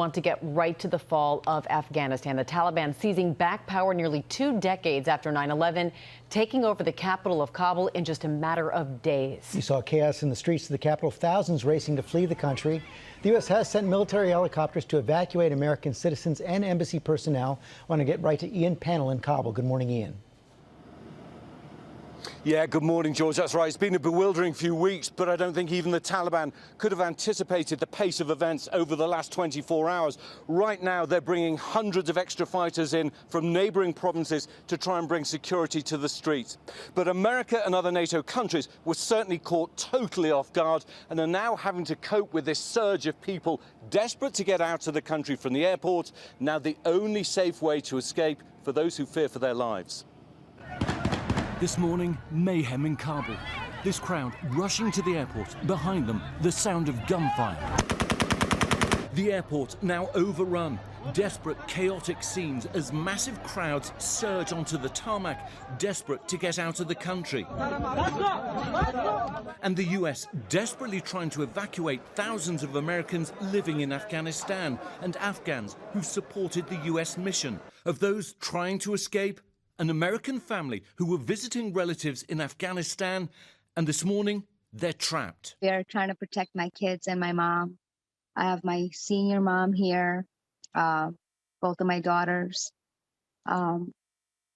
Want to get right to the fall of Afghanistan. The Taliban seizing back power nearly 2 decades after 9/11, taking over the capital of Kabul in just a matter of days. You saw chaos in the streets of the capital, thousands racing to flee the country. The U.S. has sent military helicopters to evacuate American citizens and embassy personnel. I want to get right to Ian Pennell in Kabul. Good morning, Ian. Yeah, good morning, George. That's right. It's been a bewildering few weeks, but I don't think even the Taliban could have anticipated the pace of events over the last 24 hours. Right now, they're bringing hundreds of extra fighters in from neighboring provinces to try and bring security to the streets. But America and other NATO countries were certainly caught totally off guard and are now having to cope with this surge of people desperate to get out of the country from the airport, now the only safe way to escape for those who fear for their lives. This morning, mayhem in Kabul. This crowd rushing to the airport. Behind them, the sound of gunfire. The airport now overrun. Desperate, chaotic scenes as massive crowds surge onto the tarmac, desperate to get out of the country. And the US desperately trying to evacuate thousands of Americans living in Afghanistan and Afghans who've supported the US mission. Of those trying to escape, an American family who were visiting relatives in Afghanistan, and this morning, they're trapped. We are trying to protect my kids and my mom. I have my senior mom here, both of my daughters,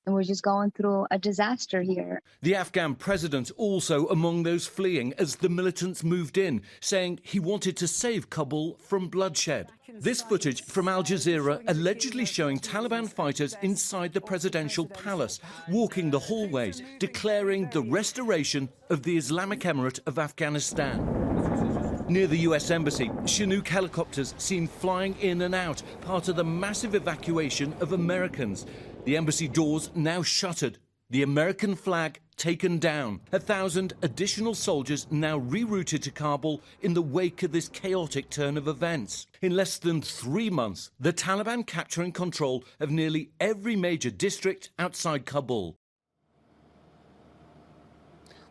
and we're just going through a disaster here. The Afghan president also among those fleeing as the militants moved in, saying he wanted to save Kabul from bloodshed. This footage from Al Jazeera allegedly showing Taliban fighters inside the presidential palace, walking the hallways, declaring the restoration of the Islamic Emirate of Afghanistan. Near the US Embassy, Chinook helicopters seen flying in and out, part of the massive evacuation of Americans. The embassy doors now shuttered, the American flag taken down. 1,000 additional soldiers now rerouted to Kabul in the wake of this chaotic turn of events. In less than 3 months, the Taliban capturing control of nearly every major district outside Kabul.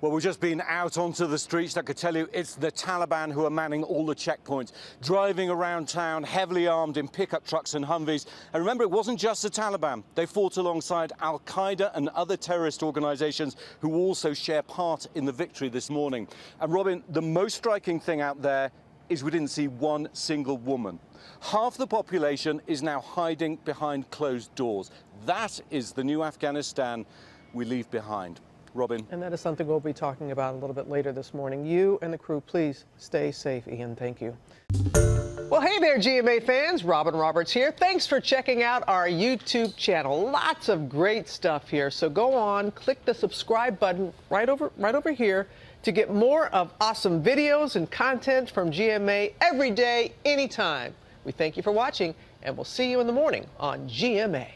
Well, we've just been out onto the streets. I could tell you it's the Taliban who are manning all the checkpoints, driving around town, heavily armed in pickup trucks and Humvees. And remember, it wasn't just the Taliban. They fought alongside al-Qaeda and other terrorist organisations who also share part in the victory this morning. And Robin, the most striking thing out there is we didn't see one single woman. Half the population is now hiding behind closed doors. That is the new Afghanistan we leave behind. Robin. And that is something we'll be talking about a little bit later this morning. You and the crew, please stay safe. Ian, thank you. Well, hey there, GMA fans. Robin Roberts here. Thanks for checking out our YouTube channel. Lots of great stuff here. So go on, click the subscribe button right over here to get more of awesome videos and content from GMA every day, anytime. We thank you for watching, and we'll see you in the morning on GMA.